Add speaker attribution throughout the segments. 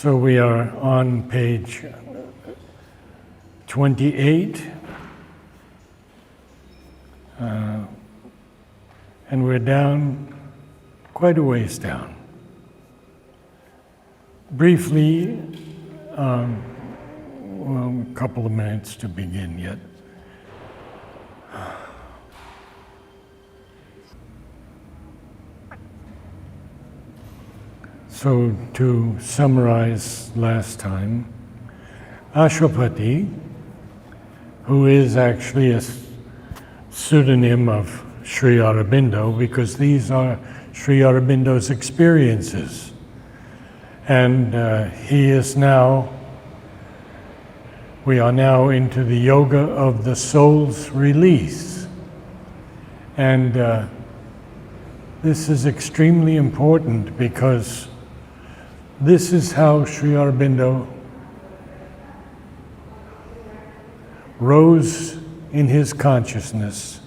Speaker 1: So we are on page 28, and we're down quite a ways down. Briefly, a couple of minutes to begin yet. So to summarize last time, Ashwapati, who is actually a pseudonym of Sri Aurobindo, because these are Sri Aurobindo's experiences. And we are now into the yoga of the soul's release. And this is extremely important because this is how Sri Aurobindo rose in his consciousness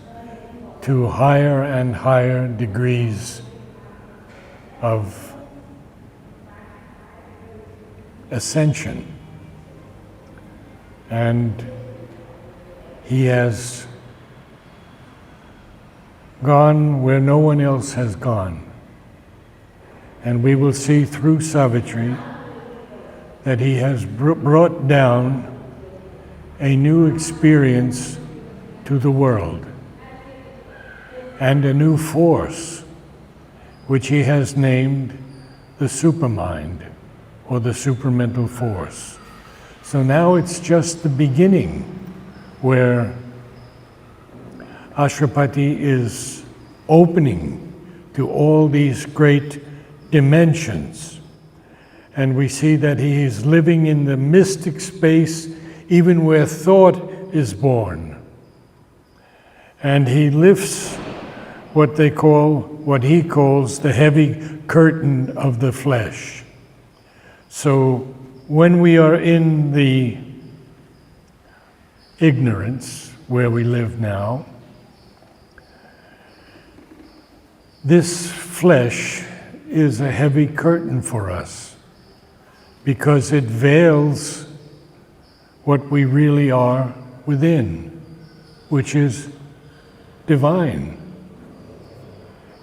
Speaker 1: to higher and higher degrees of ascension. And he has gone where no one else has gone. And we will see through Savitri that he has brought down a new experience to the world and a new force, which he has named the supermind, or the supramental force. So now it's just the beginning where Ashwapati is opening to all these great dimensions. And we see that he is living in the mystic space, even where thought is born. And he lifts what he calls the heavy curtain of the flesh. So when we are in the ignorance where we live now, this flesh is a heavy curtain for us because it veils what we really are within, which is divine.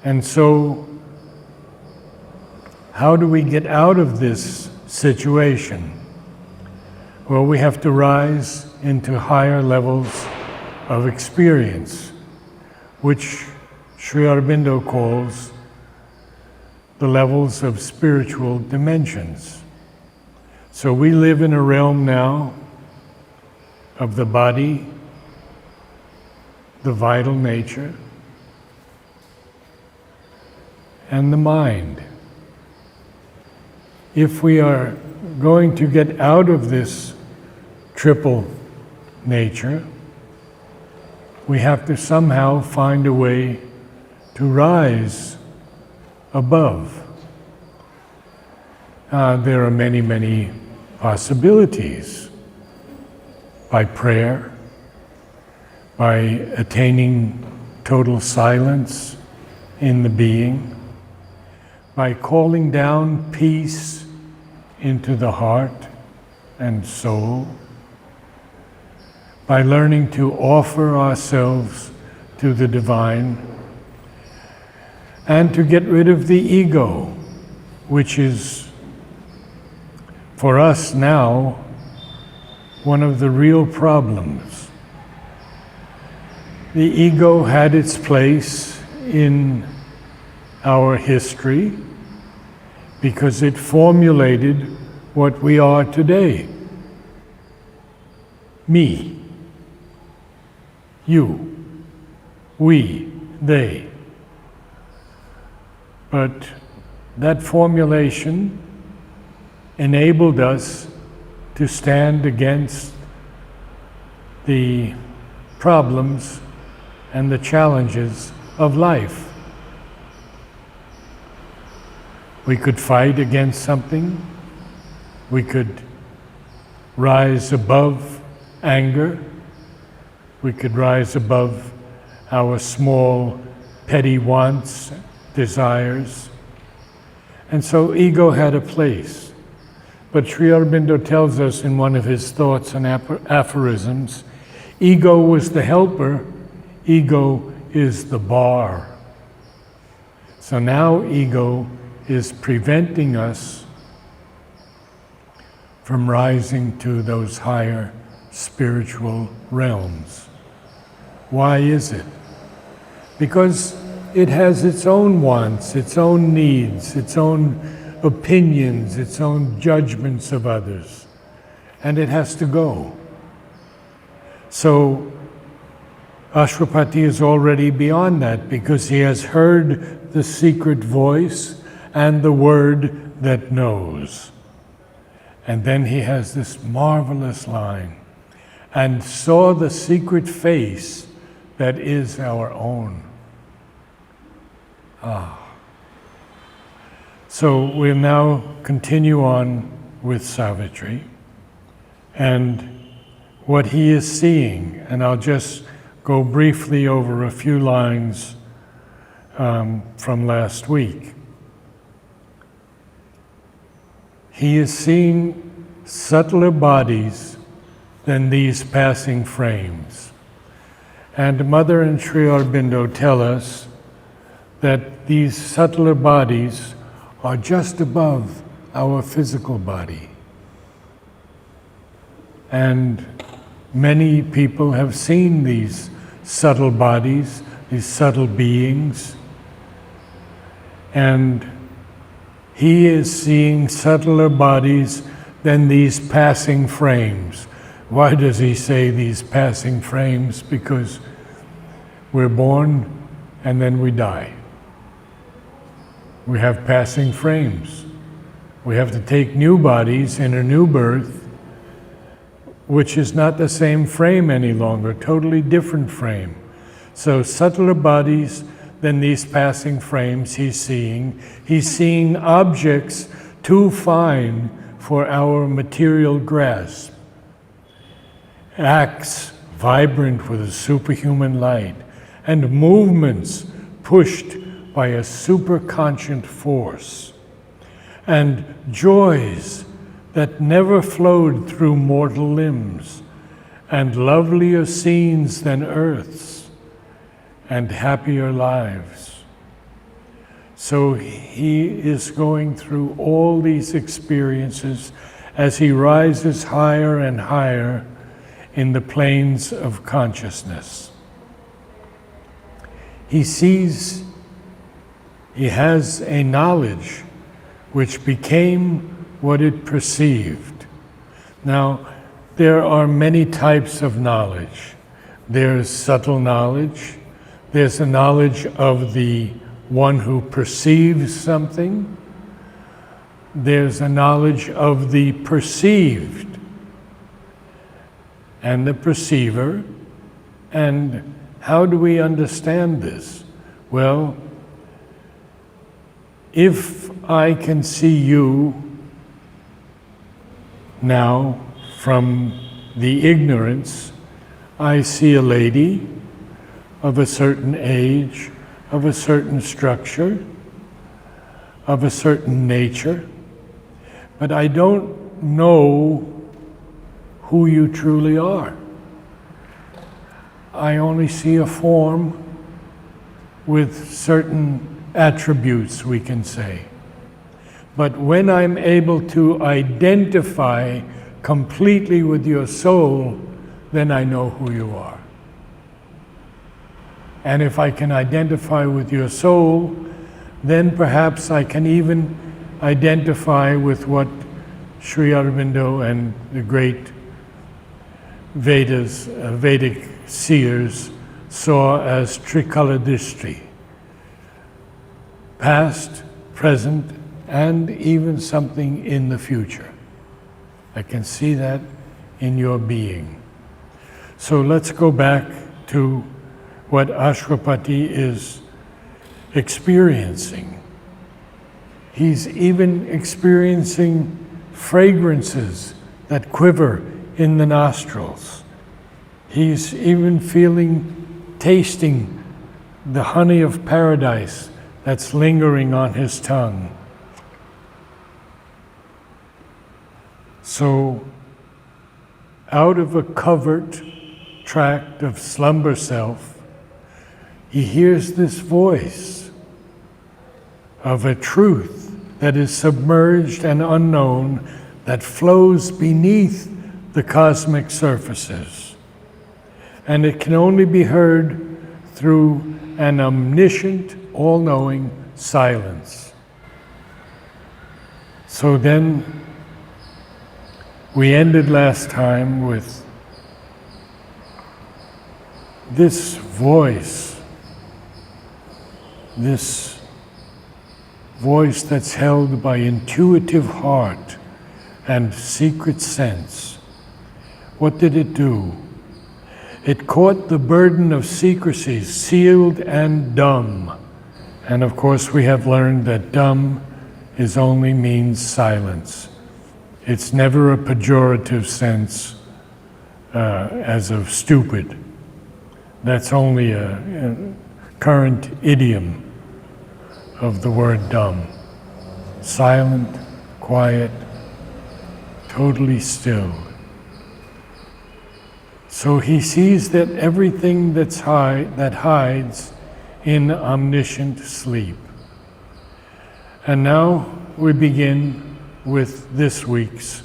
Speaker 1: And so, how do we get out of this situation? Well, we have to rise into higher levels of experience, which Sri Aurobindo calls the levels of spiritual dimensions. So we live in a realm now of the body, the vital nature, and the mind. If we are going to get out of this triple nature, we have to somehow find a way to rise above. There are many, many possibilities. By prayer, by attaining total silence in the being, by calling down peace into the heart and soul, by learning to offer ourselves to the divine, and to get rid of the ego, which is, for us now, one of the real problems. The ego had its place in our history because it formulated what we are today. Me, you, we, they. But that formulation enabled us to stand against the problems and the challenges of life. We could fight against something. We could rise above anger. We could rise above our small, petty wants, desires. And so ego had a place. But Sri Aurobindo tells us in one of his thoughts and aphorisms, ego was the helper, ego is the bar. So now ego is preventing us from rising to those higher spiritual realms. Why is it? Because it has its own wants, its own needs, its own opinions, its own judgments of others, and it has to go. So Ashwapati is already beyond that because he has heard the secret voice and the word that knows. And then he has this marvelous line, and saw the secret face that is our own. So we'll now continue on with Savitri and what he is seeing. And I'll just go briefly over a few lines from last week. He is seeing subtler bodies than these passing frames. And Mother and Sri Aurobindo tell us that these subtler bodies are just above our physical body. And many people have seen these subtle bodies, these subtle beings, and he is seeing subtler bodies than these passing frames. Why does he say these passing frames? Because we're born and then we die. We have passing frames. We have to take new bodies in a new birth, which is not the same frame any longer, totally different frame. So subtler bodies than these passing frames he's seeing. He's seeing objects too fine for our material grasp. Acts vibrant with a superhuman light, and movements pushed by a superconscient force, and joys that never flowed through mortal limbs, and lovelier scenes than earth's, and happier lives. So he is going through all these experiences as he rises higher and higher in the planes of consciousness. He sees, he has a knowledge which became what it perceived. Now, there are many types of knowledge. There's subtle knowledge. There's a knowledge of the one who perceives something. There's a knowledge of the perceived and the perceiver. And how do we understand this? Well, if I can see you now from the ignorance, I see a lady of a certain age, of a certain structure, of a certain nature, but I don't know who you truly are. I only see a form with certain attributes, we can say. But when I'm able to identify completely with your soul, then I know who you are. And if I can identify with your soul, then perhaps I can even identify with what Sri Aurobindo and the great Vedic seers saw as Trikaladrishti. Past, present, and even something in the future. I can see that in your being. So let's go back to what Ashwapati is experiencing. He's even experiencing fragrances that quiver in the nostrils. He's even tasting the honey of paradise that's lingering on his tongue. So, out of a covert tract of slumber self, he hears this voice of a truth that is submerged and unknown, that flows beneath the cosmic surfaces. And it can only be heard through an omniscient, all-knowing silence. So then, we ended last time with this voice that's held by intuitive heart and secret sense. What did it do? It caught the burden of secrecy, sealed and dumb. And of course we have learned that dumb only means silence. It's never a pejorative sense as of stupid. That's only a current idiom of the word dumb. Silent, quiet, totally still. So he sees that everything that hides in omniscient sleep. And now we begin with this week's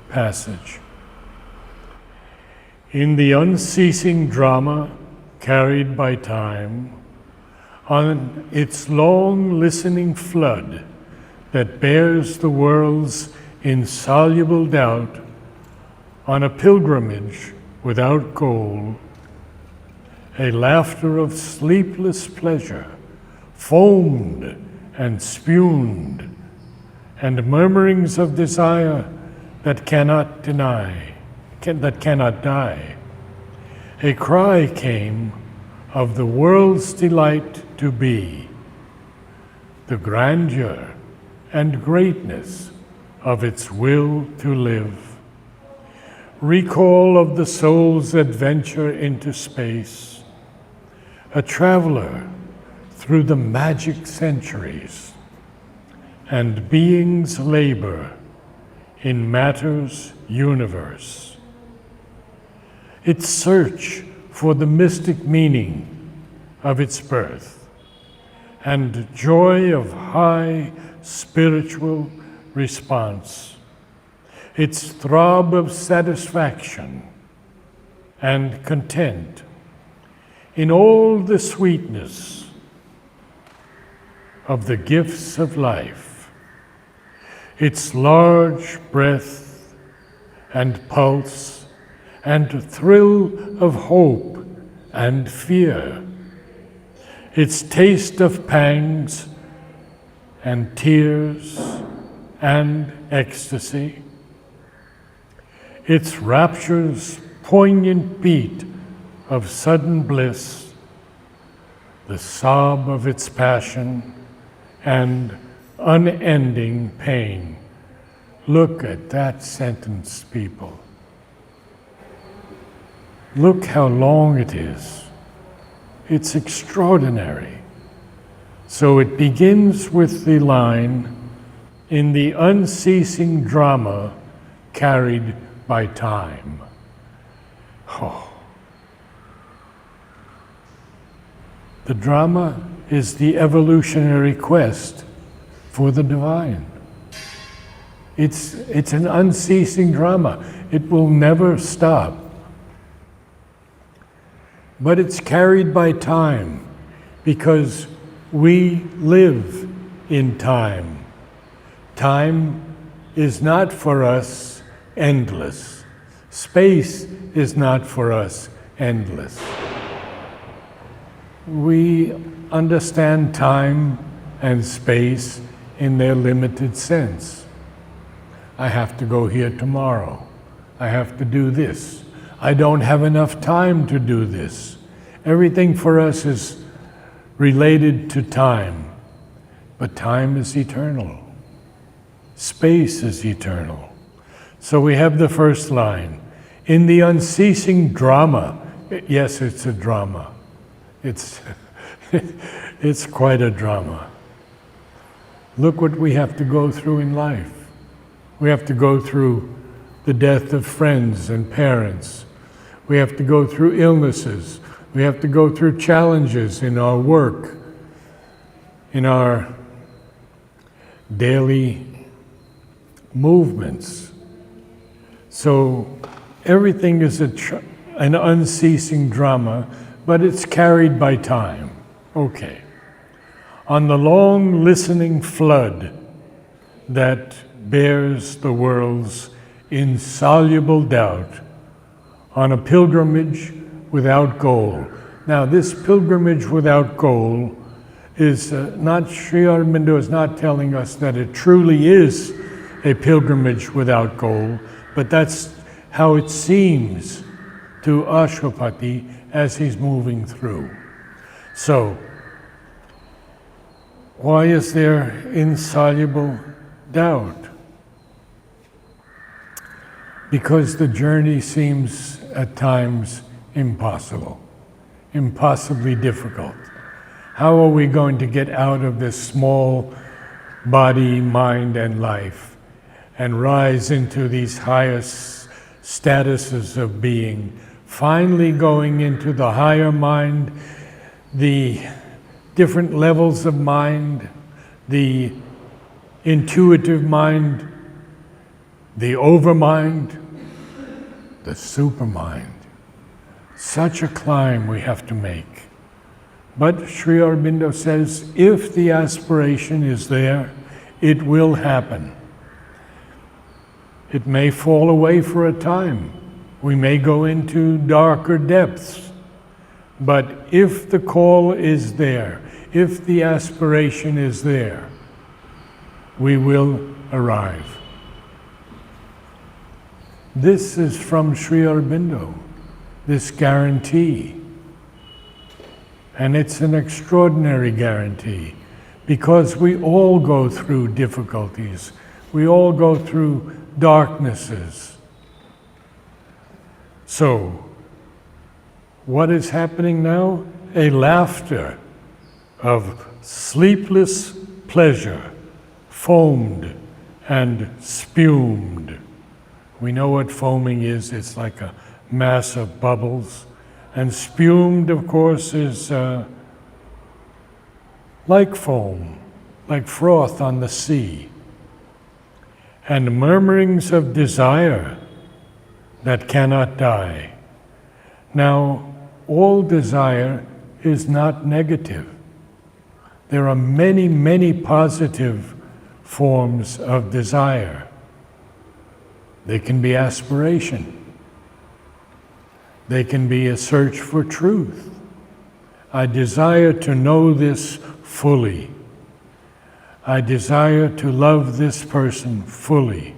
Speaker 1: passage. In the unceasing drama carried by time, on its long listening flood that bears the world's insoluble doubt, on a pilgrimage without goal, a laughter of sleepless pleasure foamed and spumed, and murmurings of desire that cannot die. A cry came of the world's delight to be, the grandeur and greatness of its will to live, recall of the soul's adventure into space, a traveler through the magic centuries, and being's labor in matter's universe. Its search for the mystic meaning of its birth, and joy of high spiritual response, its throb of satisfaction and content in all the sweetness of the gifts of life, its large breath and pulse and thrill of hope and fear, its taste of pangs and tears and ecstasy, its rapture's poignant beat of sudden bliss, the sob of its passion and unending pain. Look at that sentence, people. Look how long it is. It's extraordinary. So it begins with the line, in the unceasing drama carried by time. Oh. The drama is the evolutionary quest for the divine. It's an unceasing drama. It will never stop. But it's carried by time because we live in time. Time is not for us endless. Space is not for us endless. We understand time and space in their limited sense. I have to go here tomorrow. I have to do this. I don't have enough time to do this. Everything for us is related to time, but time is eternal. Space is eternal. So we have the first line. In the unceasing drama, yes, it's a drama. It's quite a drama. Look what we have to go through in life. We have to go through the death of friends and parents. We have to go through illnesses. We have to go through challenges in our work, in our daily movements. So everything is an unceasing drama, but it's carried by time. Okay. On the long listening flood that bears the world's insoluble doubt, on a pilgrimage without goal. Now, this pilgrimage without goal is not, Sri Aurobindo is not telling us that it truly is a pilgrimage without goal, but that's how it seems to Ashwapati as he's moving through. So, why is there insoluble doubt? Because the journey seems at times impossible, impossibly difficult. How are we going to get out of this small body, mind, and life and rise into these highest statuses of being, finally going into the higher mind, the different levels of mind, the intuitive mind, the overmind, the supermind. Such a climb we have to make. But Sri Aurobindo says, if the aspiration is there, it will happen. It may fall away for a time. We may go into darker depths. But if the call is there, if the aspiration is there, we will arrive. This is from Sri Aurobindo, this guarantee. And it's an extraordinary guarantee, because we all go through difficulties. We all go through darknesses. So, what is happening now? A laughter of sleepless pleasure, foamed and spumed. We know what foaming is. It's like a mass of bubbles. And spumed, of course, is like foam, like froth on the sea. And murmurings of desire that cannot die. Now, all desire is not negative. There are many, many positive forms of desire. They can be aspiration. They can be a search for truth. I desire to know this fully. I desire to love this person fully.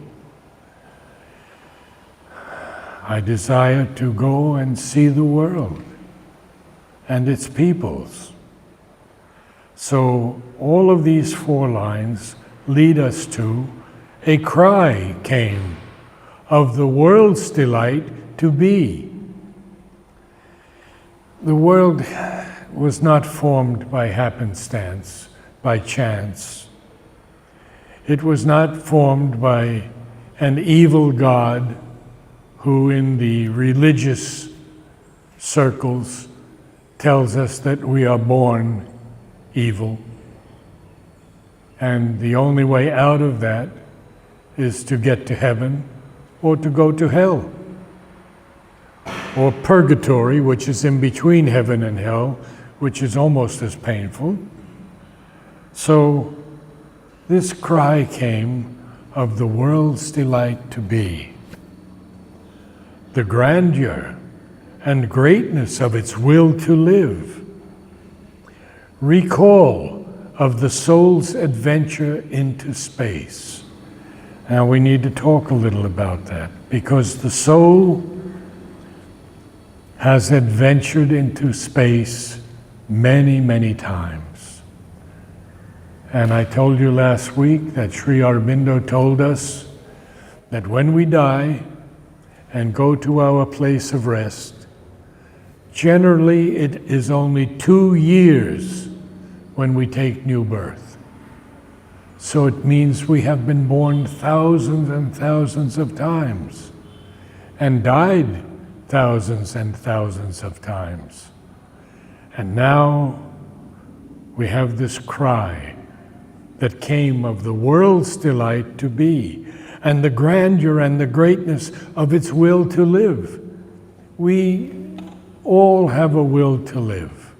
Speaker 1: I desire to go and see the world and its peoples. So all of these four lines lead us to a cry came of the world's delight to be. The world was not formed by happenstance, by chance. It was not formed by an evil God who in the religious circles tells us that we are born evil. And the only way out of that is to get to heaven or to go to hell. Or purgatory, which is in between heaven and hell, which is almost as painful. So this cry came of the world's delight to be. The grandeur and greatness of its will to live. Recall of the soul's adventure into space. Now we need to talk a little about that, because the soul has adventured into space many, many times. And I told you last week that Sri Aurobindo told us that when we die and go to our place of rest, generally it is only 2 years when we take new birth. So it means we have been born thousands and thousands of times. and died thousands and thousands of times. And now we have this cry that came of the world's delight to be, and the grandeur and the greatness of its will to live. We all have a will to live.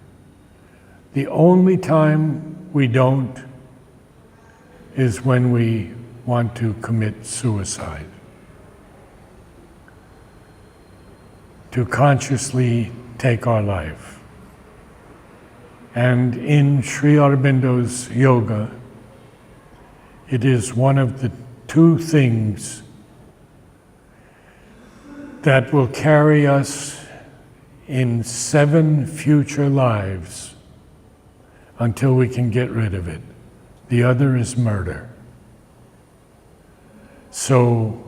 Speaker 1: The only time we don't is when we want to commit suicide. To consciously take our life. And in Sri Aurobindo's yoga, it is one of the two things that will carry us in 7 future lives until we can get rid of it. The other is murder. So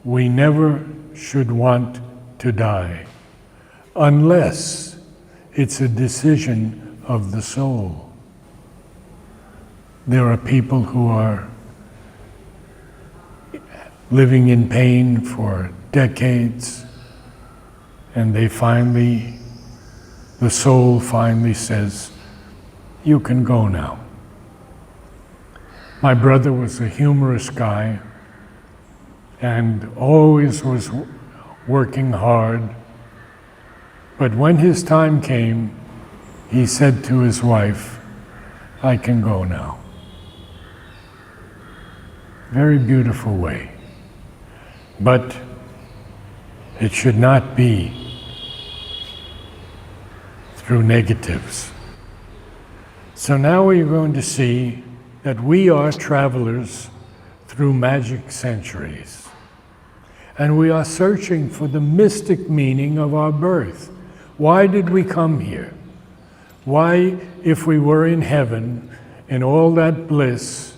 Speaker 1: we never should want to die unless it's a decision of the soul. There are people who are living in pain for decades, and the soul finally says, you can go now. My brother was a humorous guy and always was working hard. But when his time came, he said to his wife, I can go now. Very beautiful way. But it should not be through negatives. So now we're going to see that we are travelers through magic centuries. And we are searching for the mystic meaning of our birth. Why did we come here? Why, if we were in heaven, in all that bliss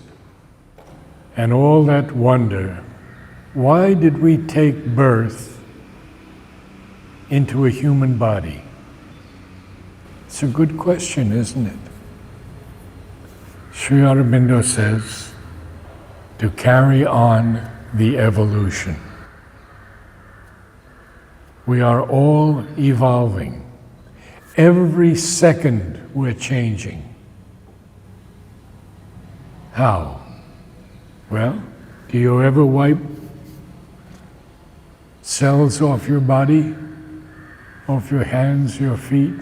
Speaker 1: and all that wonder, why did we take birth into a human body? It's a good question, isn't it? Sri Aurobindo says, to carry on the evolution. We are all evolving. Every second we're changing. How? Well, do you ever wipe cells off your body, off your hands, your feet?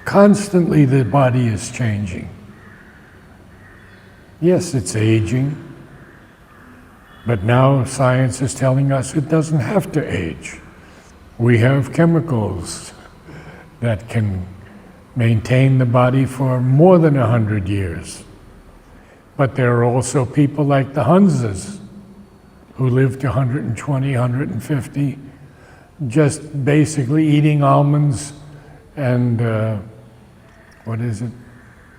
Speaker 1: Constantly the body is changing. Yes, it's aging, but now science is telling us it doesn't have to age. We have chemicals that can maintain the body for more than 100 years. But there are also people like the Hunzas who lived to 120, 150, just basically eating almonds and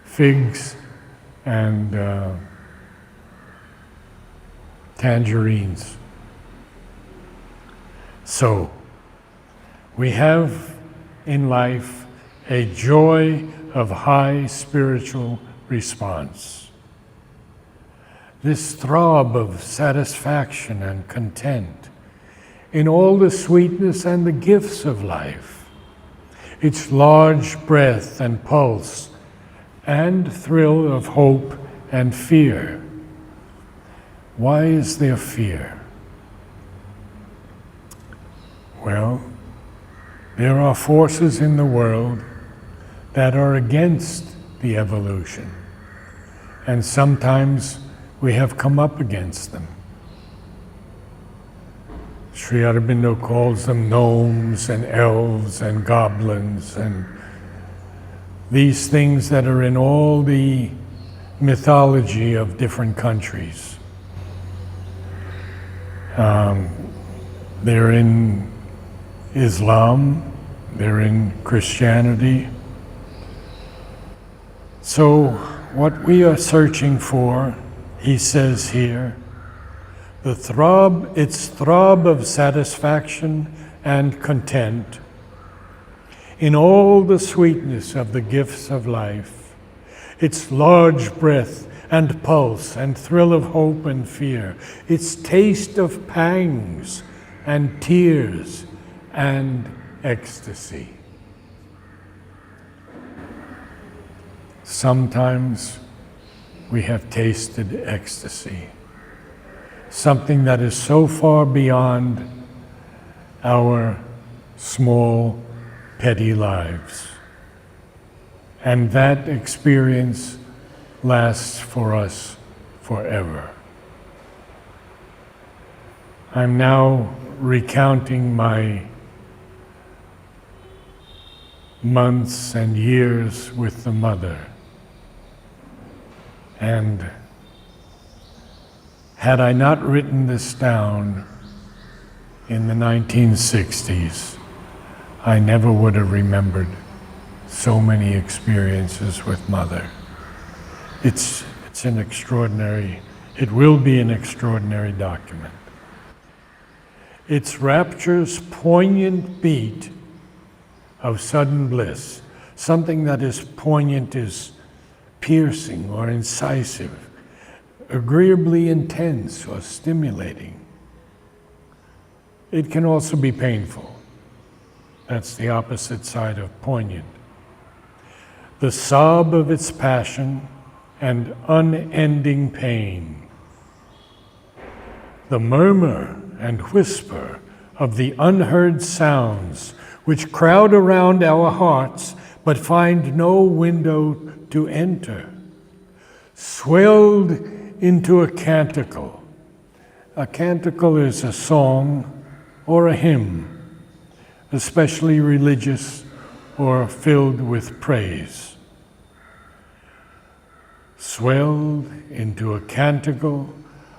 Speaker 1: figs and tangerines. So, we have in life a joy of high spiritual response. This throb of satisfaction and content in all the sweetness and the gifts of life, its large breath and pulse and thrill of hope and fear. Why is there fear? Well, there are forces in the world that are against the evolution, and sometimes we have come up against them. Sri Aurobindo calls them gnomes and elves and goblins and these things that are in all the mythology of different countries. They're in Islam, they're in Christianity. So what we are searching for, he says here, its throb of satisfaction and content in all the sweetness of the gifts of life, its large breath and pulse and thrill of hope and fear, its taste of pangs and tears and ecstasy. Sometimes we have tasted ecstasy, something that is so far beyond our small, petty lives. And that experience lasts for us forever. I'm now recounting my months and years with the mother. And had I not written this down in the 1960s, I never would have remembered so many experiences with Mother. It's an extraordinary, it will be an extraordinary document. It's rapture's poignant beat of sudden bliss. Something that is poignant is piercing or incisive, agreeably intense or stimulating. It can also be painful. That's the opposite side of poignant. The sob of its passion and unending pain. The murmur and whisper of the unheard sounds which crowd around our hearts but find no window to enter. Swelled into a canticle. A canticle is a song or a hymn, especially religious or filled with praise. Swelled into a canticle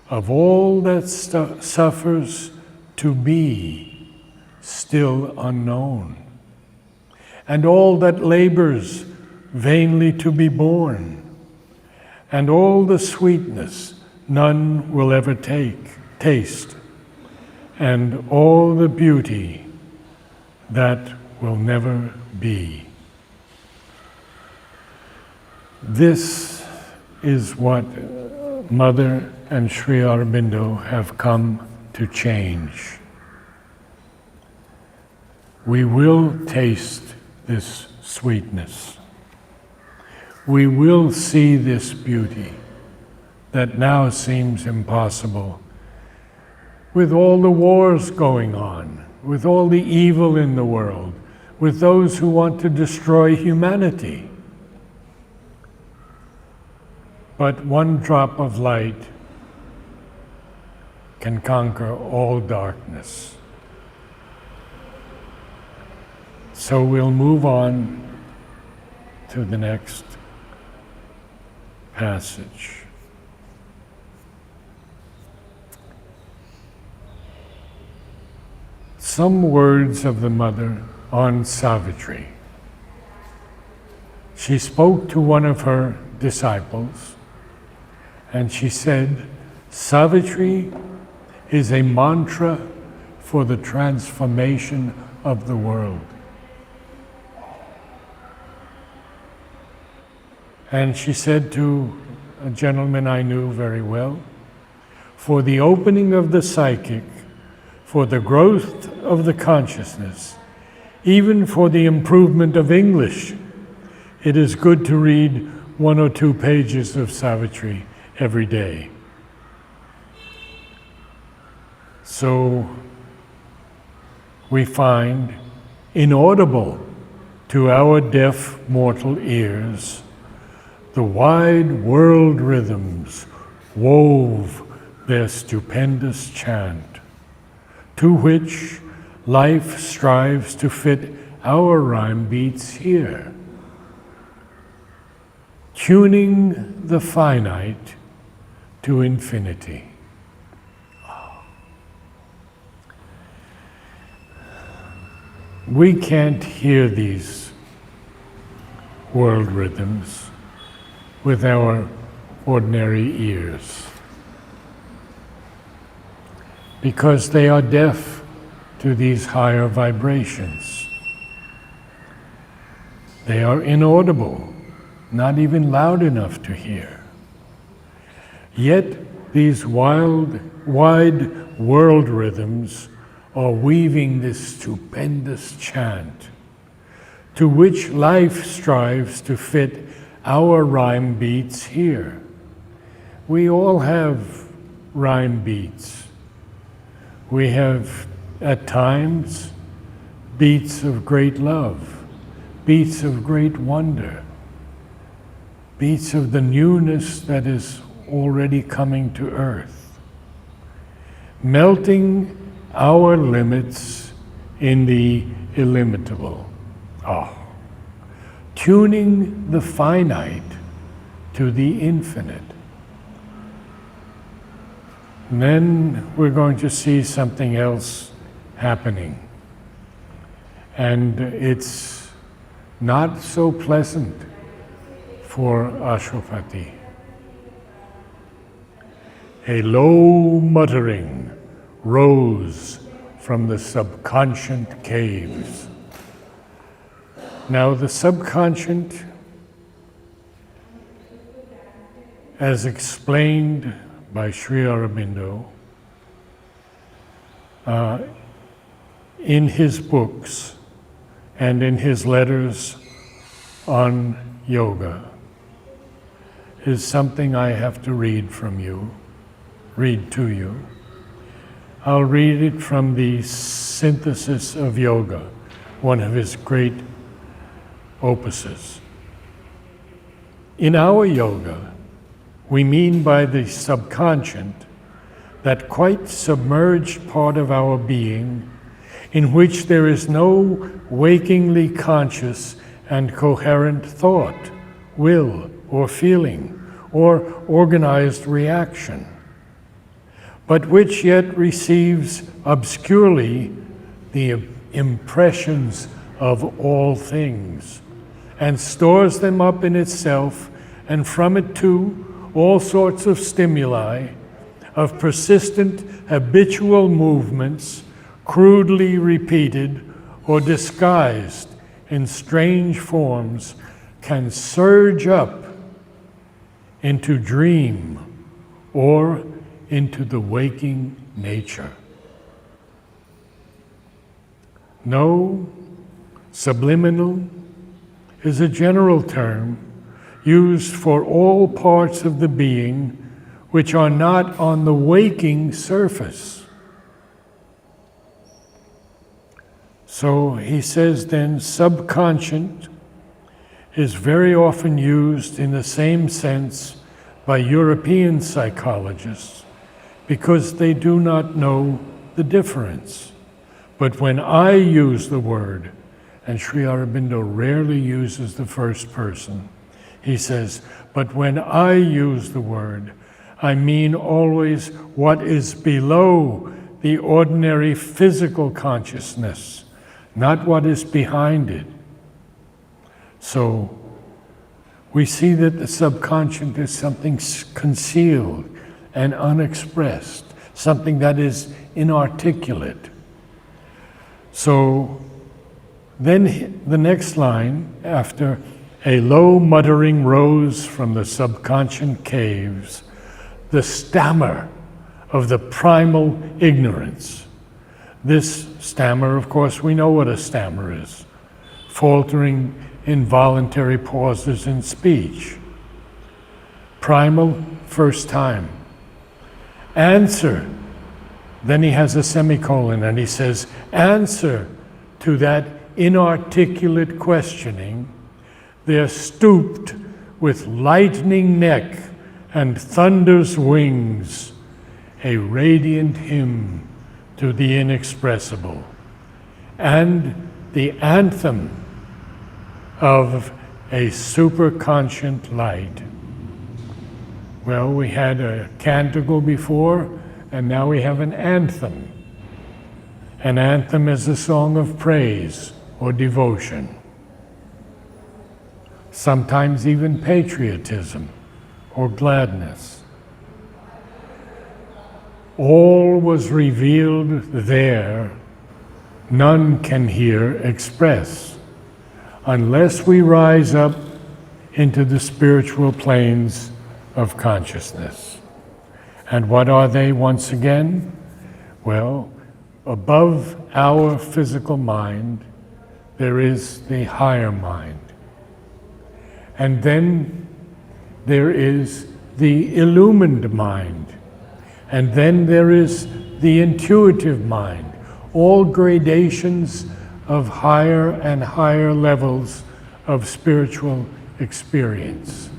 Speaker 1: of all that suffers to be still unknown, and all that labors vainly to be born, and all the sweetness none will ever taste, and all the beauty that will never be. This is what Mother and Sri Aurobindo have come to change. We will taste this sweetness. We will see this beauty that now seems impossible. With all the wars going on, with all the evil in the world, with those who want to destroy humanity. But one drop of light can conquer all darkness. So we'll move on to the next passage. Some words of the Mother on Savitri. She spoke to one of her disciples, and she said, Savitri is a mantra for the transformation of the world. And she said to a gentleman I knew very well, for the opening of the psychic, for the growth of the consciousness, even for the improvement of English, it is good to read 1 or 2 pages of Savitri every day. So we find, inaudible to our deaf mortal ears, the wide world rhythms wove their stupendous chant, to which life strives to fit our rhyme beats here, tuning the finite to infinity. We can't hear these world rhythms with our ordinary ears, because they are deaf to these higher vibrations. They are inaudible, not even loud enough to hear. Yet these wide world rhythms are weaving this stupendous chant, to which life strives to fit our rhyme beats here. We all have rhyme beats. We have, at times, beats of great love, beats of great wonder, beats of the newness that is already coming to earth, melting our limits in the illimitable. Tuning the finite to the infinite. And then we're going to see something else happening. And it's not so pleasant for Ashwapati. A low muttering rose from the subconscient caves. Now, the subconscient, as explained by Sri Aurobindo in his books and in his letters on yoga, is something I have to read to you. I'll read it from the Synthesis of Yoga, one of his great opuses. In our yoga, we mean by the subconscient that quite submerged part of our being in which there is no wakingly conscious and coherent thought, will, or feeling, or organized reaction, but which yet receives obscurely the impressions of all things, and stores them up in itself, and from it too all sorts of stimuli of persistent habitual movements, crudely repeated or disguised in strange forms, can surge up into dream or into the waking nature. No, subliminal is a general term used for all parts of the being which are not on the waking surface. So he says then, subconscient is very often used in the same sense by European psychologists because they do not know the difference. But when I use the word, and Sri Aurobindo rarely uses the first person, he says, but when I use the word, I mean always what is below the ordinary physical consciousness, not what is behind it. So we see that the subconscious is something concealed and unexpressed, something that is inarticulate. So then the next line, after a low muttering rose from the subconscious caves, the stammer of the primal ignorance. This stammer, of course, we know what a stammer is. Faltering, involuntary pauses in speech. Primal, first time. Answer. Then he has a semicolon and he says, answer to that inarticulate questioning, there stooped with lightning neck and thunder's wings a radiant hymn to the inexpressible, and the anthem of a superconscient light. Well, we had a canticle before, and now we have an anthem. An anthem is a song of praise or devotion, sometimes even patriotism or gladness. All was revealed there, none can here express, unless we rise up into the spiritual planes of consciousness. And what are they once again? Well, above our physical mind, there is the higher mind. And then there is the illumined mind. And then there is the intuitive mind, all gradations of higher and higher levels of spiritual experience,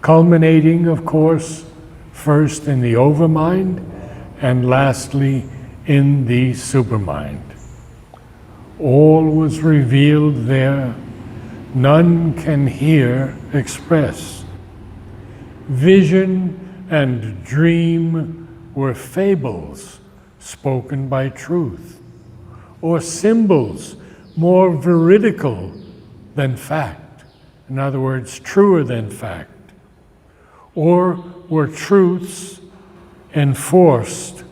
Speaker 1: culminating, of course, first in the overmind and lastly in the supermind. All was revealed there, none can here express. Vision and dream were fables spoken by truth, or symbols more veridical than fact, in other words, truer than fact, or were truths enforced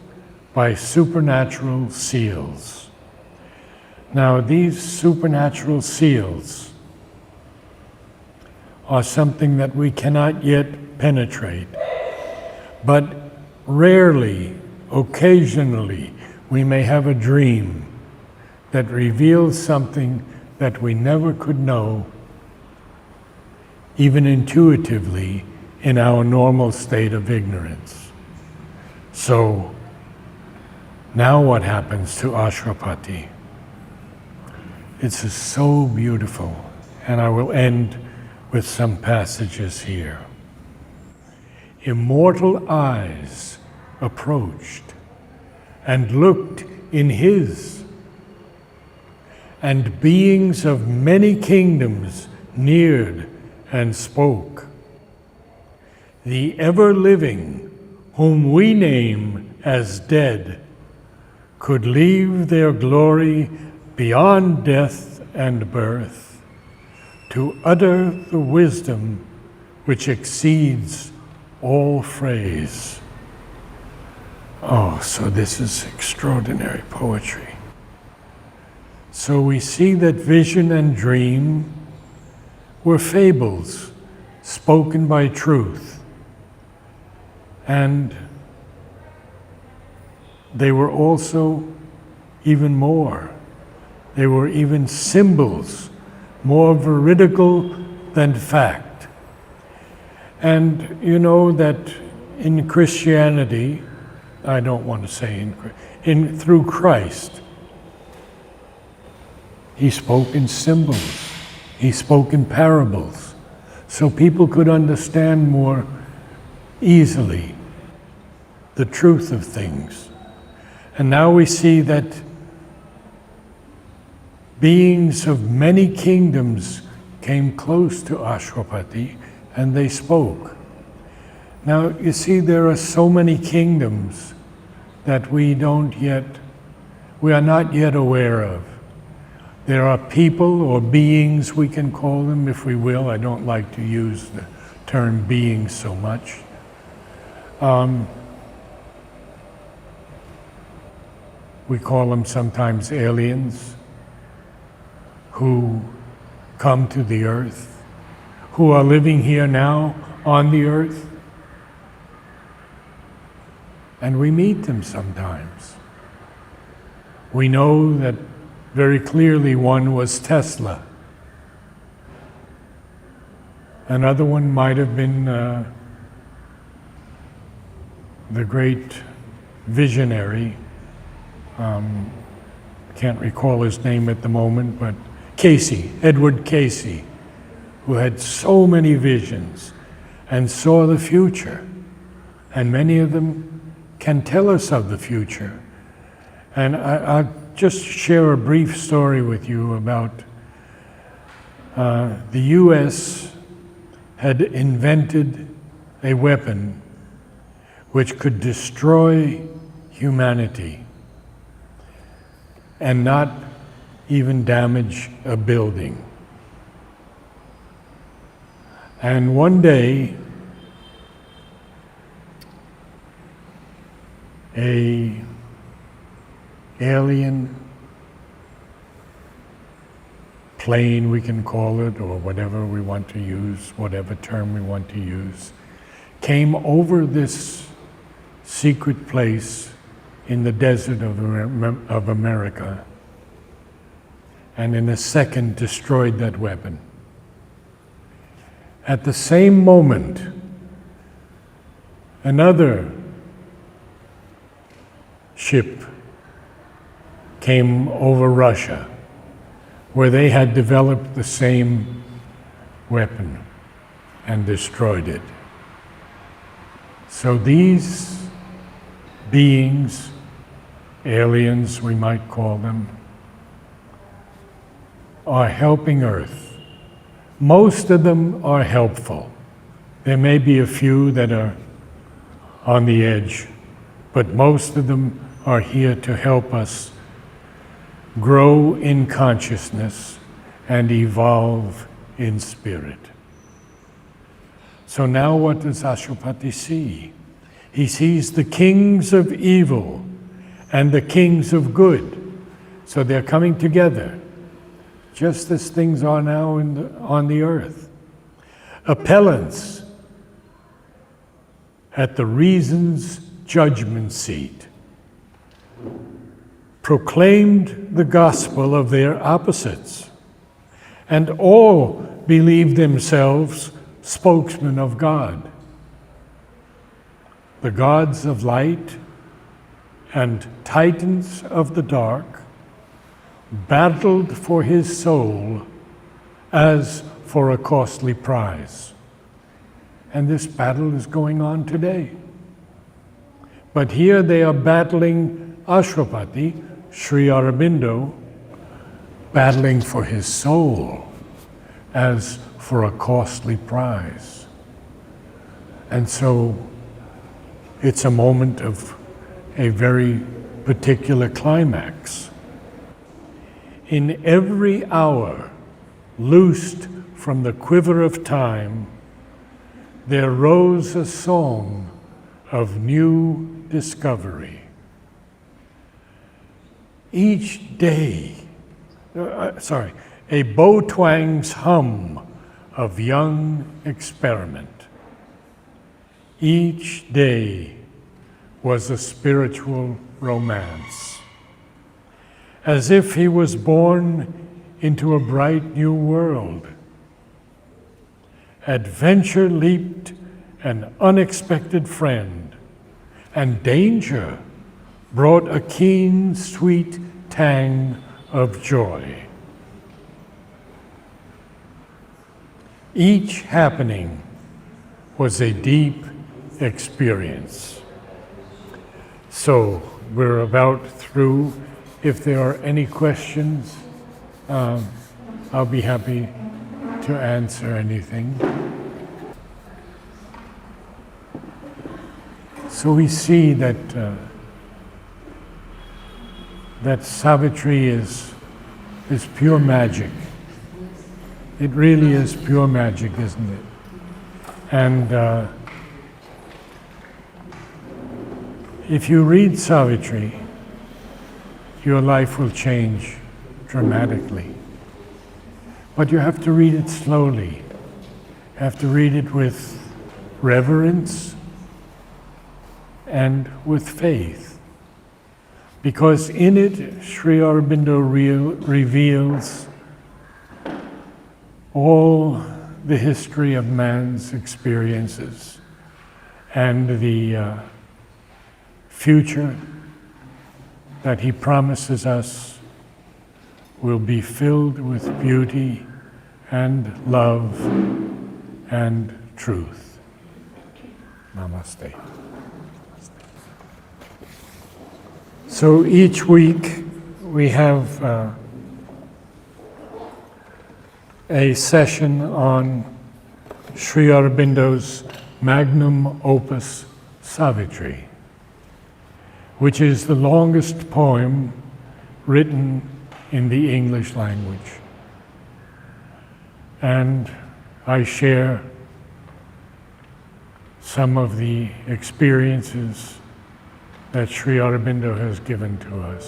Speaker 1: by supernatural seals. Now, these supernatural seals are something that we cannot yet penetrate, but rarely, occasionally, we may have a dream that reveals something that we never could know, even intuitively, in our normal state of ignorance. So, now what happens to Ashwapati? It's so beautiful, and I will end with some passages here. Immortal eyes approached and looked in his, and beings of many kingdoms neared and spoke. The ever-living, whom we name as dead, could leave their glory beyond death and birth to utter the wisdom which exceeds all phrase. Oh, so this is extraordinary poetry. So we see that vision and dream were fables spoken by truth, and they were also even more. They were even symbols, more veridical than fact. And you know that in Christianity, I don't want to say through Christ, he spoke in symbols, he spoke in parables, so people could understand more easily the truth of things. And now we see that beings of many kingdoms came close to Ashwapati and they spoke. Now, you see, there are so many kingdoms that we are not yet aware of. There are people or beings, we can call them if we will. I don't like to use the term being so much. We call them sometimes aliens who come to the earth, who are living here now on the earth. And we meet them sometimes. We know that very clearly one was Tesla. Another one might have been the great visionary, can't recall his name at the moment, but Edward Casey, who had so many visions and saw the future. And many of them can tell us of the future. And I'll just share a brief story with you about the US had invented a weapon which could destroy humanity and not even damage a building. And one day, an alien plane, we can call it, or whatever we want to use, whatever term we want to use, came over this secret place in the desert of America, and in a second destroyed that weapon. At the same moment, another ship came over Russia, where they had developed the same weapon and destroyed it. So these beings, aliens we might call them, are helping Earth. Most of them are helpful. There may be a few that are on the edge, but most of them are here to help us grow in consciousness and evolve in spirit. So now what does Ashwapati see? He sees the kings of evil and the kings of good. So they're coming together, just as things are now on the earth. Appellants at the reason's judgment seat proclaimed the gospel of their opposites, and all believed themselves spokesmen of God. The gods of light and titans of the dark battled for his soul as for a costly prize. And this battle is going on today. But here they are battling Ashwapati, Sri Aurobindo, battling for his soul as for a costly prize. And so it's a moment of a very particular climax. In every hour, loosed from the quiver of time, there rose a song of new discovery. Each day, a bow twang's hum of young experiment. Each day was a spiritual romance, as if he was born into a bright new world. Adventure leaped an unexpected friend, and danger brought a keen, sweet tang of joy. Each happening was a deep experience. So we're about through. If there are any questions, I'll be happy to answer anything. So we see that that Savitri is pure magic. It really is pure magic, isn't it? And if you read Savitri, your life will change dramatically. But you have to read it slowly. You have to read it with reverence and with faith. Because in it, Sri Aurobindo reveals all the history of man's experiences and the future that he promises us will be filled with beauty and love and truth. Namaste. So each week we have a session on Sri Aurobindo's magnum opus Savitri, which is the longest poem written in the English language. And I share some of the experiences that Sri Aurobindo has given to us.